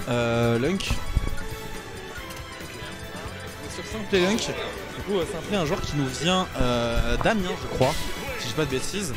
Lunk. Sur Simple Lunk, du coup Simple un joueur qui nous vient d'Amiens je crois, si je dis pas de bêtises.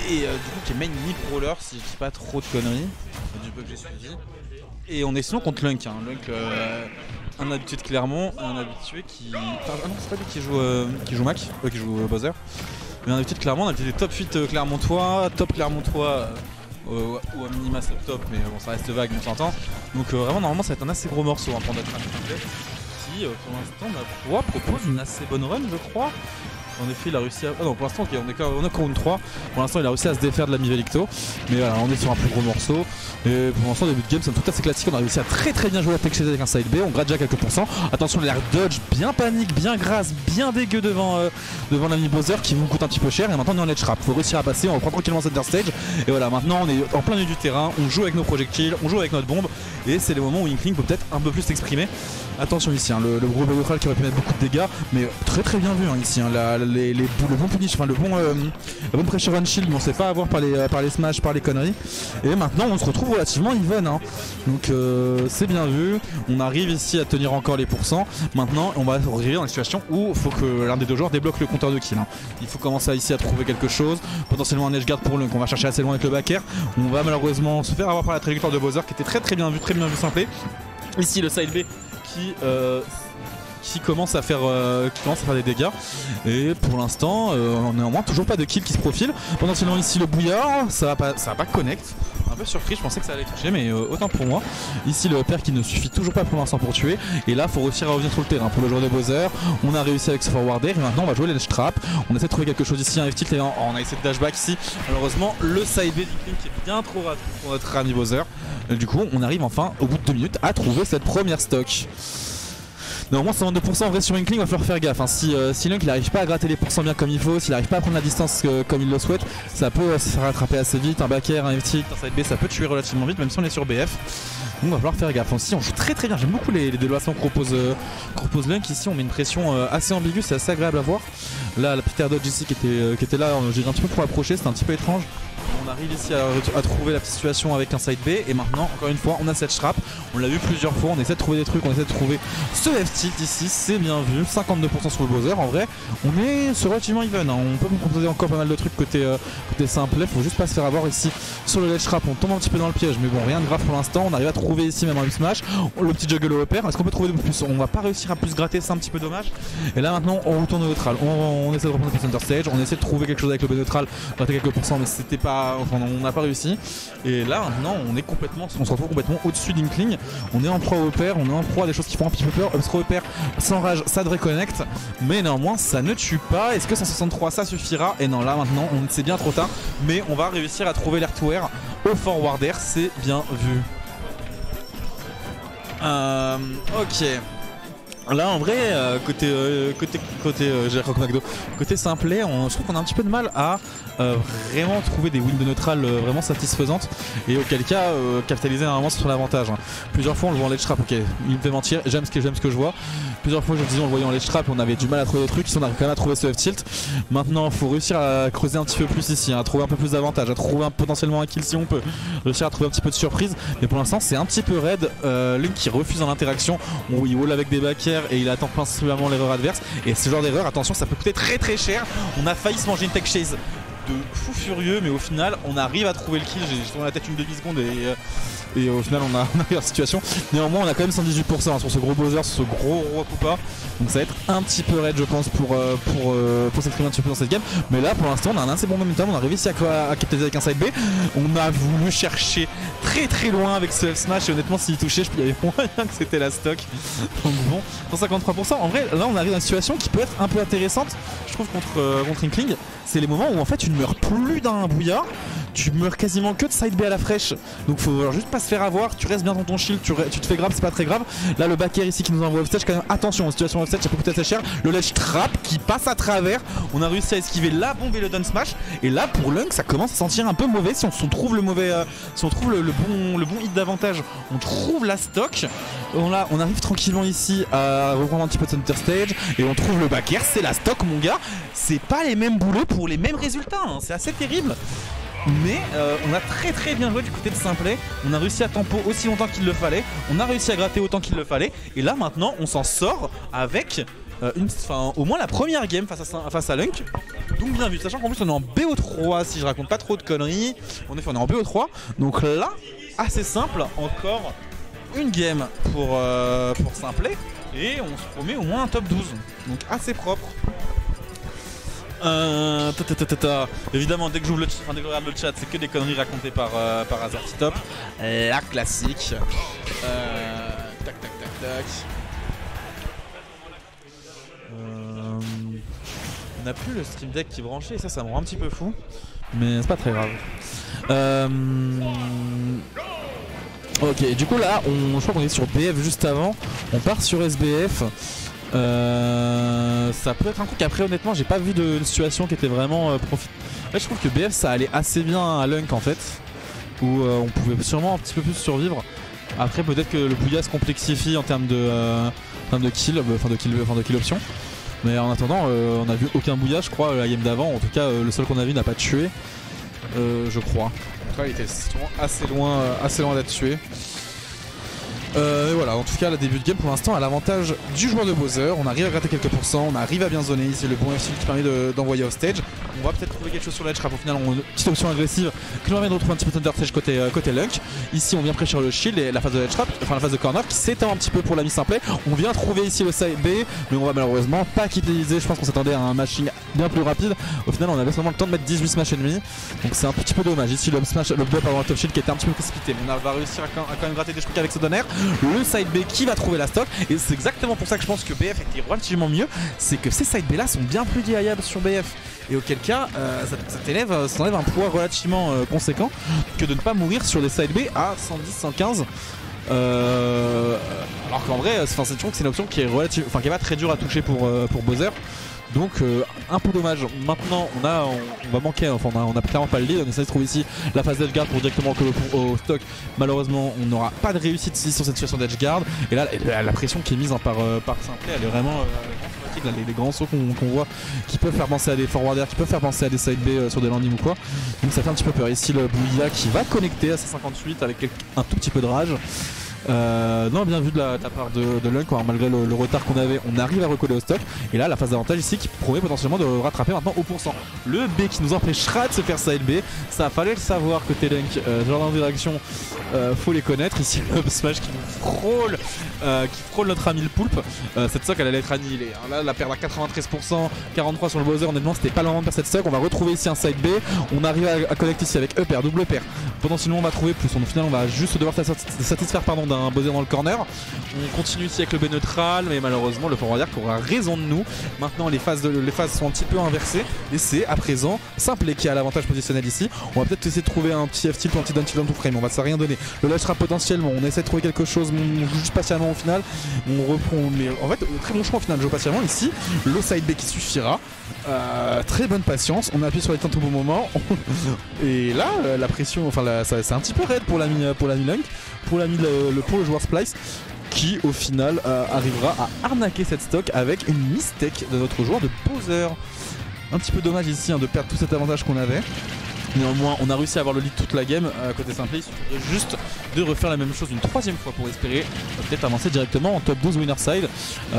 Du coup qui est main mid brawler si je dis pas trop de conneries, du peu que j'ai suivi. Et on est sinon contre Lunk, hein. Lunk un habitué de Clermont, un habitué qui... Ah non c'est pas lui qui joue Mac, qui joue Bowser. Mais un habitué de Clermont, on a été des top 8 Clermontois, top Clermontois ou à minima c'est top mais bon ça reste vague on s'entend. Donc vraiment normalement ça va être un assez gros morceau hein, pour notre ami complet. Qui pour l'instant ma foi propose une assez bonne run je crois. En effet il a réussi à... Ah non pour l'instant okay, on est round 3. Pour l'instant il a réussi à se défaire de l'ami Velicto. Mais voilà on est sur un plus gros morceau. Et pour l'instant début de game c'est tout assez classique. On a réussi à très bien jouer la tech chase avec un side B. On gratte déjà quelques pourcents. Attention l'air dodge bien panique, bien grasse, bien dégueu devant l'ami Bowser qui vous coûte un petit peu cher. Et maintenant on est en edge trap. Faut réussir à passer, on reprend tranquillement center stage. Et voilà maintenant on est en plein milieu du terrain. On joue avec nos projectiles, on joue avec notre bombe. Et c'est les moments où Inkling peut peut-être un peu plus s'exprimer. Attention ici hein, le gros neutral qui aurait pu mettre beaucoup de dégâts. Mais très bien vu hein, ici hein, le bon punish, enfin le bon pressure run shield, mais on sait pas avoir par les smash, par les conneries. Et maintenant on se retrouve relativement even hein. Donc c'est bien vu. On arrive ici à tenir encore les pourcents. Maintenant on va arriver dans la situation où il faut que l'un des deux joueurs débloque le compteur de kill hein. Il faut commencer ici à trouver quelque chose. Potentiellement un edge guard pour Lunk. On va chercher assez loin avec le back air. On va malheureusement se faire avoir par la trajectoire de Bowser qui était très bien vu simple. Ici le side B qui commence à faire des dégâts. Et pour l'instant néanmoins toujours pas de kill qui se profile. Potentiellement ici le bouillard, ça va pas connect. Un peu surpris, je pensais que ça allait toucher mais autant pour moi. Ici le père qui ne suffit toujours pas pour l'instant pour tuer. Et là faut réussir à revenir sur le terrain pour le joueur de Bowser. On a réussi avec ce forward air et maintenant on va jouer l'edge trap. On essaie de trouver quelque chose ici, un F-tilt et on a essayé de dashback ici. Malheureusement le side B d'Inkling qui est bien trop rapide pour notre ami Bowser. Et du coup on arrive enfin au bout de 2 minutes à trouver cette première stock. Normalement 122% en vrai sur Inkling, il va falloir faire gaffe hein. Si Lunk il n'arrive pas à gratter les pourcents bien comme il faut, s'il n'arrive pas à prendre la distance comme il le souhaite, ça peut se faire rattraper assez vite. Un back air, un FT, un side B ça peut tuer relativement vite même si on est sur BF. Donc il va falloir faire gaffe. Aussi on joue très bien, j'aime beaucoup les déloissements que propose Lunk. Ici on met une pression assez ambiguë, c'est assez agréable à voir. Là la petite air dodge ici qui était là, j'ai un petit peu trop approché, c'était un petit peu étrange. On arrive ici à trouver la petite situation avec un side B et maintenant encore une fois on a cette trap, on l'a vu plusieurs fois, on essaie de trouver des trucs, on essaie de trouver ce F-tilt ici, c'est bien vu, 52% sur le Bowser, en vrai on est sur relativement even hein. On peut vous proposer encore pas mal de trucs côté simple, faut juste pas se faire avoir ici sur le ledge trap, on tombe un petit peu dans le piège mais bon rien de grave pour l'instant, on arrive à trouver ici même un smash, le petit juggle au repère, est-ce qu'on peut trouver de plus? On va pas réussir à plus gratter, c'est un petit peu dommage. Et là maintenant on retourne au neutral, on essaie de reprendre le center stage, on essaie de trouver quelque chose avec le B neutral, gratter quelques pourcents mais c'était pas... Enfin, on n'a pas réussi. Et là maintenant on se retrouve complètement au-dessus d'Inkling. On est en proie au pair, on est en proie à des choses qui font un petit peu peur. Upstro au pair sans rage, ça devrait connect. Mais néanmoins ça ne tue pas. Est-ce que 163 ça suffira? Et non là maintenant c'est bien trop tard. Mais on va réussir à trouver l'air to air au forward air, c'est bien vu. Ok. Là en vrai côté simplet, je trouve qu'on a un petit peu de mal à vraiment trouver des wins de neutral vraiment satisfaisantes et auquel cas capitaliser normalement sur l'avantage hein. Plusieurs fois on le voit en ledge trap, ok il me fait mentir, j'aime ce que je vois. Plusieurs fois je disais on le voyait en ledge trap et on avait du mal à trouver des trucs, ici on arrive quand même à trouver ce F-tilt. Maintenant il faut réussir à creuser un petit peu plus ici, hein, à trouver un peu plus d'avantage, à trouver potentiellement un kill si on peut, réussir à trouver un petit peu de surprise. Mais pour l'instant c'est un petit peu raide, Link qui refuse en interaction, il wall avec des back air et il attend principalement l'erreur adverse. Et ce genre d'erreur, attention, ça peut coûter très cher. On a failli se manger une tech chase de fou furieux, mais au final, on arrive à trouver le kill. J'ai tourné la tête une demi-seconde et au final, on a eu la situation. Néanmoins, on a quand même 118% hein, sur ce gros Bowser, sur ce gros roi Koopa. Donc ça va être un petit peu raide, je pense, pour s'exprimer un petit peu dans cette game. Mais là, pour l'instant, on a un assez bon momentum. On a réussi à capitaliser avec un side B. On a voulu chercher très loin avec ce F-smash. Et honnêtement, s'il touchait, il y avait moyen que c'était la stock. Donc bon, 153%. En vrai, là, on arrive dans une situation qui peut être un peu intéressante, je trouve, contre Inkling. C'est les moments où en fait tu ne meurs plus d'un bouillard, tu meurs quasiment que de side B à la fraîche. Donc faut juste pas se faire avoir, tu restes bien dans ton shield, tu te fais grab, c'est pas très grave. Là le back air ici qui nous envoie offstage, quand même attention, en situation offstage ça peut coûter assez cher. Le ledge trap qui passe à travers, on a réussi à esquiver la bombe et le down smash. Et là pour Lunk ça commence à sentir un peu mauvais si on trouve le mauvais, si on trouve le bon hit d'avantage, on trouve la stock. On arrive tranquillement ici à reprendre un petit peu de center stage et on trouve le back air, c'est la stock mon gars. C'est pas les mêmes boulots pour les mêmes résultats, hein. C'est assez terrible. Mais on a très bien joué du côté de Simplet. On a réussi à tempo aussi longtemps qu'il le fallait. On a réussi à gratter autant qu'il le fallait. Et là maintenant on s'en sort avec au moins la première game face à Lunk. Donc bien vu, sachant qu'en plus on est en BO3 si je raconte pas trop de conneries. En effet on est en BO3. Donc là, assez simple, encore une game pour Simplet. Et on se promet au moins un top 12. Donc assez propre. Évidemment dès que je regarde le chat c'est que des conneries racontées par Azertitop. La classique. Tac. On n'a plus le stream deck qui est branché et ça me rend un petit peu fou. Mais c'est pas très grave. Ok, du coup là je crois qu'on est sur BF juste avant. On part sur SBF. Ça peut être un truc. Après honnêtement j'ai pas vu de situation qui était vraiment Là je trouve que BF ça allait assez bien à Lunk en fait, où on pouvait sûrement un petit peu plus survivre. Après peut-être que le Bouya se complexifie en termes de kill, de kill option. Mais en attendant on a vu aucun Bouya je crois la game d'avant. En tout cas le seul qu'on a vu n'a pas tué, je crois. Après il était assez loin d'être tué. Et voilà, en tout cas, le début de game pour l'instant a l'avantage du joueur de Bowser. On arrive à gratter quelques pourcents, on arrive à bien zoner ici le bon FC qui permet d'envoyer off stage. On va peut-être trouver quelque chose sur l'edge trap. Au final, on a une petite option agressive qui nous permet de retrouver un petit peu Thunder Stage côté Lunk. Ici, on vient prêcher le shield et la phase de edge trap, enfin la phase de corner qui s'étend un petit peu pour la mise Simplet. On vient trouver ici le side B, mais on va malheureusement pas capitaliser. Je pense qu'on s'attendait à un mashing bien plus rapide. Au final, on avait seulement le temps de mettre 18 smash ennemis. Donc c'est un petit peu dommage. Ici, le bump avant le top shield qui était un petit peu précipité. Mais on va réussir à quand même gratter des trucs avec ce donner. Le side B qui va trouver la stock, et c'est exactement pour ça que je pense que BF était relativement mieux, c'est que ces side B là sont bien plus déhaillables sur BF, et auquel cas ça t'enlève un poids relativement conséquent que de ne pas mourir sur des side B à 110-115. Alors qu'en vrai c'est toujours que c'est une option qui est qui est pas très dure à toucher pour Bowser. Donc un peu dommage. Maintenant on va manquer, enfin on a clairement pas le lead. On essaie de trouver ici la phase d'edge guard pour directement coller au stock. Malheureusement on n'aura pas de réussite ici sur cette situation d'edge guard. Et là la pression qui est mise par Simplet, elle est vraiment là, les grands sauts qu'on voit qui peuvent faire penser à des forwarders, qui peuvent faire penser à des side B sur des landings ou quoi. Donc ça fait un petit peu peur. Ici le Bouya qui va connecter à ses 58 avec un tout petit peu de rage. Non, bien vu de la part de Lunk, malgré le retard qu'on avait, on arrive à recoller au stock. Et là la phase d'avantage ici qui promet potentiellement de rattraper maintenant au pourcent. Le B qui nous empêchera de se faire side B, ça fallait le savoir côté Lunk. Ce genre d'interaction faut les connaître. Ici le up smash qui nous frôle notre ami le poulpe. Cette stock elle allait être annihilée, hein. Là la perdre à 93%, 43 sur le Bowser, honnêtement c'était pas le moment de perdre cette stock. On va retrouver ici un side B, on arrive à connecter ici avec upper, double upper. Potentiellement on va trouver plus, au final on va juste devoir satisfaire d'un Bowser dans le corner. On continue ici avec le B neutral, mais malheureusement le forwarder qui aura raison de nous. Maintenant les phases sont un petit peu inversées et c'est à présent Simplet qui a l'avantage positionnel ici. On va peut-être essayer de trouver un petit F-tilt ou un petit down tilt to frame, on va ça rien donner. Le lâche trap potentiellement, on essaie de trouver quelque chose, on joue juste patiemment au final. On reprend, mais en fait très bon choix au final, joue patiemment ici. Le side B qui suffira. Très bonne patience, on appuie sur les temps au bon moment. Et là la pression, enfin c'est un petit peu raide pour l'ami Lunk, pour le joueur Splice, qui au final arrivera à arnaquer cette stock avec une mistake de notre joueur de Bowser. Un petit peu dommage ici de perdre tout cet avantage qu'on avait. Néanmoins on a réussi à avoir le lead toute la game côté Simplet. Il suffit juste de refaire la même chose une troisième fois pour espérer peut-être avancer directement en top 12 winner side.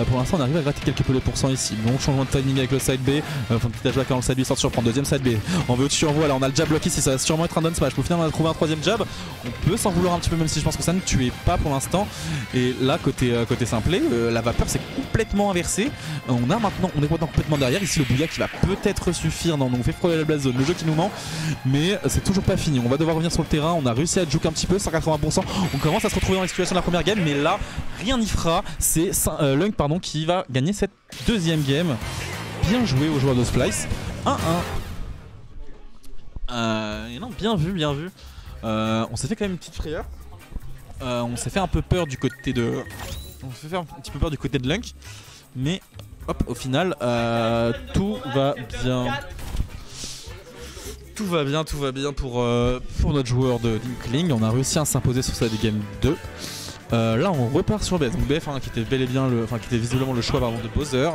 Pour l'instant on arrive à gratter quelques peu les pourcents ici. Bon changement de timing avec le side B, enfin petit ajout dans le side B sans surprendre, deuxième side B. On veut au-dessus en voie, là on a le jab block ici, ça va sûrement être un down smash. Au final on a trouvé un troisième jab, on peut s'en vouloir un petit peu même si je pense que ça ne tuait pas pour l'instant. Et là côté Simplet, la vapeur s'est complètement inversée. On est maintenant complètement derrière. Ici le Bouya qui va peut-être suffire, non on fait frôler la blast zone, le jeu qui nous ment. Mais c'est toujours pas fini, on va devoir revenir sur le terrain. On a réussi à juke un petit peu, 180%. On commence à se retrouver dans la situation de la première game, mais là rien n'y fera. C'est Lunk qui va gagner cette deuxième game. Bien joué aux joueurs de Splice. 1-1. Non, bien vu. On s'est fait quand même une petite frayeur. On s'est fait un peu peur du côté de. On s'est fait un petit peu peur du côté de Lunk. Mais hop, au final, tout va bien. Tout va bien pour notre joueur d'Inkling. On a réussi à s'imposer sur cette game 2. Là on repart sur BF. Donc BF qui était bel et bien qui était visiblement le choix de Bowser,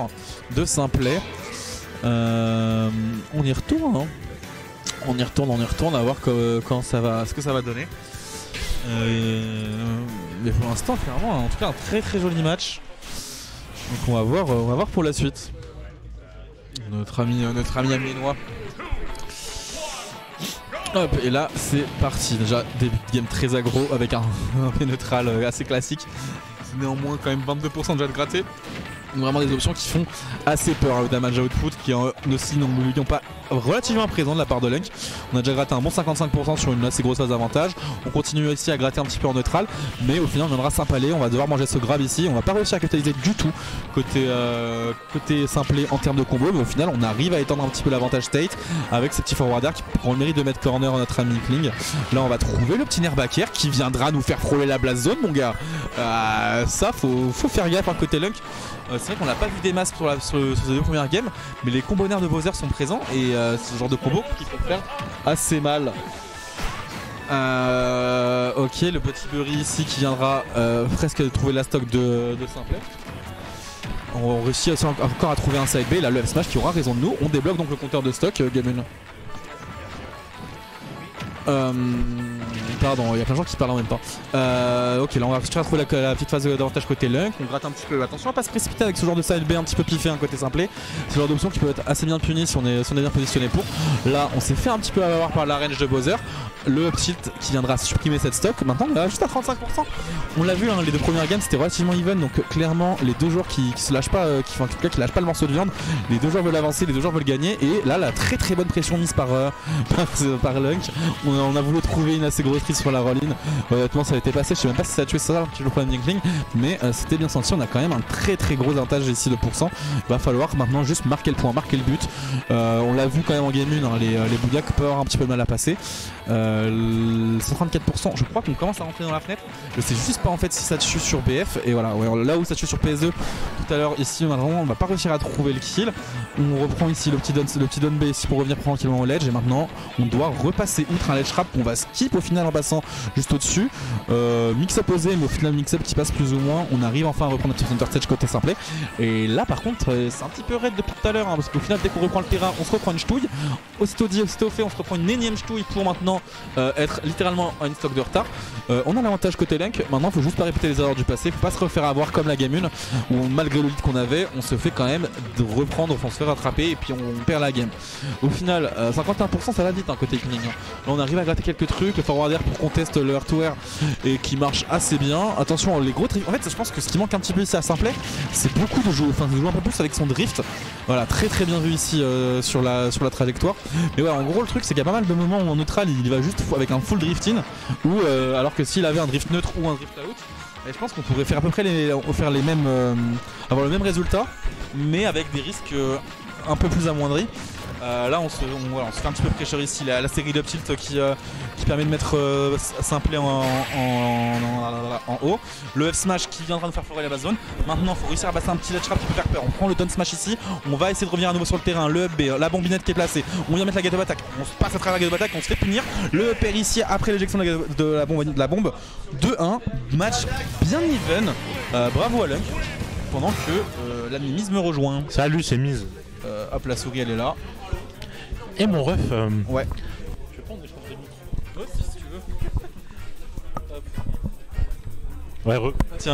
de Simplet. On y retourne. On y retourne, à voir quand ça va, ce que ça va donner. Mais pour l'instant, clairement, en tout cas, un très très joli match. Donc on va voir pour la suite. Notre ami amiénois. Hop, et là c'est parti. Déjà début de game très aggro avec un pénétral assez classique. Néanmoins quand même 22% déjà de gratté. Vraiment des options qui font assez peur. Le damage output qui est aussi, non, nous n'oublions pas, relativement présent de la part de Lunk. On a déjà gratté un bon 55% sur une assez grosse phase d'avantage. On continue ici à gratter un petit peu en neutral, mais au final on viendra s'impaler. On va devoir manger ce grab ici. On va pas réussir à capitaliser du tout côté simplé en termes de combo, mais au final on arrive à étendre un petit peu l'avantage state avec ces petits forwarders qui auront le mérite de mettre corner à notre ami Kling. Là on va trouver le petit Nerbaker qui viendra nous faire frôler la blast zone, mon gars. Ça faut faire gaffe à côté Lunk. C'est vrai qu'on n'a pas vu des masses sur ces deux premières games, mais les combos de Bowser sont présents et c'est ce genre de combo qui peut faire assez mal. Ok, le petit Burry ici qui viendra presque trouver la stock de Simplet. On réussit encore à trouver un side B. Là, le F Smash qui aura raison de nous. On débloque donc le compteur de stock, Game 1. Pardon, il y a plein de gens qui parlent en même temps. Ok, là on va retrouver la petite phase d'avantage côté Lunk. On gratte un petit peu. Attention à pas se précipiter avec ce genre de side B un petit peu piffé, un côté simplé. C'est le genre d'option qui peut être assez bien puni si on est bien positionné pour. Là, on s'est fait un petit peu avoir par la range de Bowser. Le up tilt qui viendra supprimer cette stock. Maintenant, on est juste à 35%. On l'a vu, hein, les deux premières games c'était relativement even. Donc, clairement, les deux joueurs qui se lâchent pas, en tout cas, qui lâchent pas le morceau de viande. Les deux joueurs veulent avancer, les deux joueurs veulent gagner. Et là, la très très bonne pression mise par Lunk. On a voulu trouver une assez grosse prise sur la roll-in. Honnêtement, ça a été passé. Je sais même pas si ça a tué ça, le problème de Kling, mais c'était bien senti. On a quand même un très très gros avantage ici de %. Il va falloir maintenant juste marquer le point, marquer le but. On l'a vu quand même en game 1, hein, les Boudiacs peuvent avoir un petit peu mal à passer. 134%, je crois qu'on commence à rentrer dans la fenêtre. Je sais juste pas en fait si ça tue sur BF. Et voilà, ouais, là où ça tue sur PS2 tout à l'heure, ici on va pas réussir à trouver le kill. On reprend ici le petit down B ici pour revenir prendre tranquillement au ledge. Et maintenant on doit repasser outre un ledge trap qu'on va skip au final en passant juste au dessus. Mix-up posé, mais au final mix-up qui passe plus ou moins. On arrive enfin à reprendre notre center stage côté simplé. Et là par contre c'est un petit peu raide depuis tout à l'heure, hein, parce qu'au final dès qu'on reprend le terrain on se reprend une ch'touille. Aussitôt dit, aussitôt fait, on se reprend une énième ch'touille pour maintenant être littéralement en une stock de retard. On a l'avantage côté Lunk. Maintenant il faut juste pas répéter les erreurs du passé, faut pas se refaire avoir comme la game 1 où malgré le lead qu'on avait on se fait quand même de reprendre, on se fait rattraper et puis on perd la game. Au final 51% ça va vite, hein, côté Kling. Là on arrive à gratter quelques trucs, le forwarder pour qu'on teste le hardware et qui marche assez bien. Attention les gros drifts, en fait je pense que ce qui manque un petit peu ici à Simplet c'est beaucoup de jouer, de jouer un peu plus avec son drift. Voilà, très très bien vu ici sur la trajectoire. Mais ouais, en gros le truc c'est qu'il y a pas mal de moments où en neutral il va juste avec un full drift in ou alors que s'il avait un drift neutre ou un drift out, et je pense qu'on pourrait faire à peu près les mêmes avoir le même résultat mais avec des risques un peu plus amoindris. Là on se fait un petit peu pressure ici, la série d'up tilt qui permet de mettre Simplet en haut. Le F smash qui viendra nous faire foirer la base zone. Maintenant il faut réussir à passer un petit ledge trap qui peut faire peur. On prend le down smash ici, on va essayer de revenir à nouveau sur le terrain. Le up B, la bombinette qui est placée, on vient mettre la gate of attack, on se passe à travers la gate of attack, on se fait punir. Le up ici après l'éjection de la bombe. 2-1, match bien even. Bravo à Lunk. Pendant que l'ami Miz me rejoint. Salut, c'est Miz. Hop, la souris elle est là. Et mon ref. Ouais. Je vais prendre des choses de micro. Ouais, si tu veux. Ouais, Tiens.